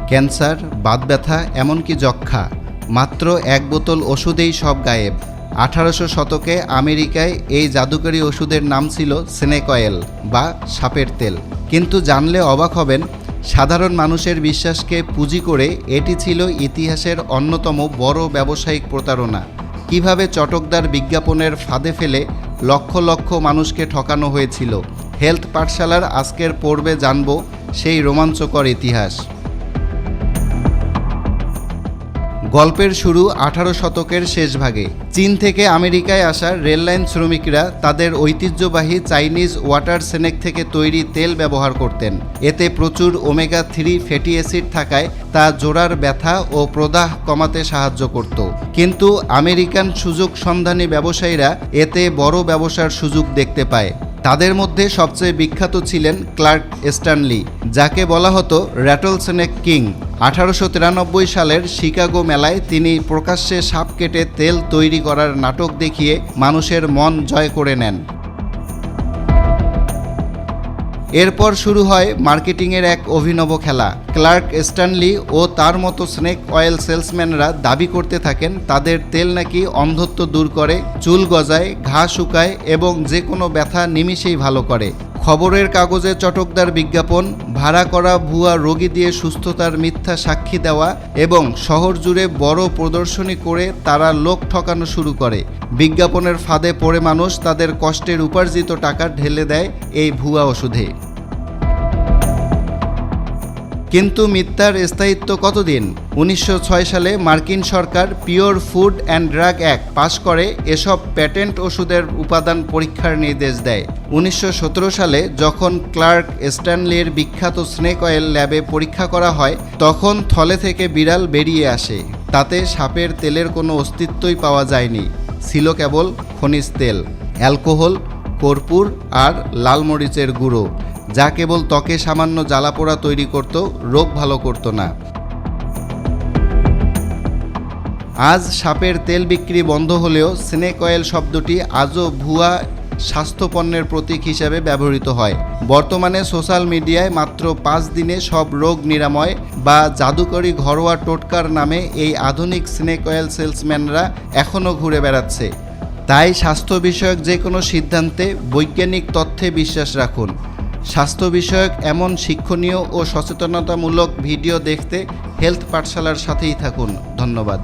Cancer, Baat ব্যথা, এমনকি যক্ষ্মা। মাত্র এক বোতল ওষুধেই সব গায়েব। 1800 শতকে আমেরিকায় এই জাদুকরী ওষুধের নাম ছিল স্নেক অয়েল বা সাপের তেল। কিন্তু জানলে অবাক হবেন, সাধারণ মানুষের বিশ্বাসকে পুঁজি করে এটি ছিল ইতিহাসের অন্যতম বড় ব্যবসায়িক প্রতারণা। কিভাবে চটকদার বিজ্ঞাপনের ফাঁদে ফেলে লক্ষ লক্ষ মানুষকে ঠকানো হয়েছিল। হেলথ পাঠশালার আজকের পর্বে জানব সেই রোমাঞ্চকর ইতিহাস। গল্পের শুরু 18 শতকের শেষ ভাগে। চীন থেকে আমেরিকায় আসা রেললাইন শ্রমিকরা তাদের ঐতিহ্যবাহী চাইনিজ ওয়াটার স্নেক থেকে তৈরি তেল ব্যবহার করতেন। এতে প্রচুর ওমেগা 3 ফ্যাটি অ্যাসিড থাকায় তা জোড়ার ব্যথা ও প্রদাহ কমাতে সাহায্য করত। কিন্তু আমেরিকান সুযোগ সন্ধানী ব্যবসায়ীরা এতে বড় ব্যবসার সুযোগ দেখতে পায়। তাদের মধ্যে সবচেয়ে বিখ্যাত ছিলেন ক্লার্ক স্ট্যানলি, যাকে বলা হতো র্যাটল স্নেক কিং। 1893 সালের শিকাগো মেলায় তিনি প্রকাশ্যে সাপ কেটে তেল তৈরি করার নাটক দেখিয়ে মানুষের মন জয় করে নেন। এরপর শুরু হয় মার্কেটিংয়ের এক অভিনব খেলা। ক্লার্ক স্ট্যানলি ও তার মতো স্নেক অয়েল সেলসম্যানরা দাবি করতে থাকেন তাদের তেল নাকি অন্ধত্ব দূর করে, চুল গজায়, ঘা শুকায় এবং যে কোনো ব্যথা নিমিষেই ভালো করে। খবরের কাগজে চটকদার বিজ্ঞাপন, ভাড়া করা ভুয়া রোগী দিয়ে সুস্থতার মিথ্যা সাক্ষী দেওয়া এবং শহর জুড়ে বড় প্রদর্শনী করে তারা লোক ঠকানো শুরু করে। বিজ্ঞাপনের ফাঁদে পড়ে মানুষ তাদের কষ্টের উপার্জিত টাকা ঢেলে দেয় এই ভুয়া ওষুধে। কিন্তু মিথ্যার স্থায়িত্ব কতদিন? 1906 সালে মার্কিন সরকার pure food and drug act পাশ করে এসব প্যাটেন্ট ওষুধের উপাদান পরীক্ষার নির্দেশ দেয়। 1917 সালে যখন ক্লার্ক স্ট্যানলির বিখ্যাত স্নেক অয়েল ল্যাবে পরীক্ষা করা হয়, তখন থলে থেকে বিড়াল বেরিয়ে আসে। তাতে সাপের তেলের কোনো অস্তিত্বই পাওয়া যায়নি, ছিল কেবল খনিজ তেল, অ্যালকোহল, কর্পূর আর লাল মরিচের গুঁড়ো, যা কেবল ত্বকে সামান্য জ্বালাপোড়া তৈরি করত, রোগ ভালো করত না। আজ সাপের তেল বিক্রি বন্ধ হলেও স্নেক অয়েল শব্দটি আজও ভুয়া স্বাস্থ্যপণ্যের প্রতীক হিসেবে ব্যবহৃত হয়। বর্তমানে সোশ্যাল মিডিয়ায় মাত্র 5 দিনে সব রোগ নিরাময় বা জাদুকরী ঘরোয়া টোটকার নামে এই আধুনিক স্নেক অয়েল সেলসম্যানরা এখনও ঘুরে বেড়াচ্ছে। তাই স্বাস্থ্য বিষয়ক যে কোনো সিদ্ধান্তে বৈজ্ঞানিক তথ্যে বিশ্বাস রাখুন। স্বাস্থ্য বিষয়ক এমন শিক্ষণীয় ও সচেতনতামূলক ভিডিও দেখতে হেলথ পাঠশালার সাথেই থাকুন। ধন্যবাদ।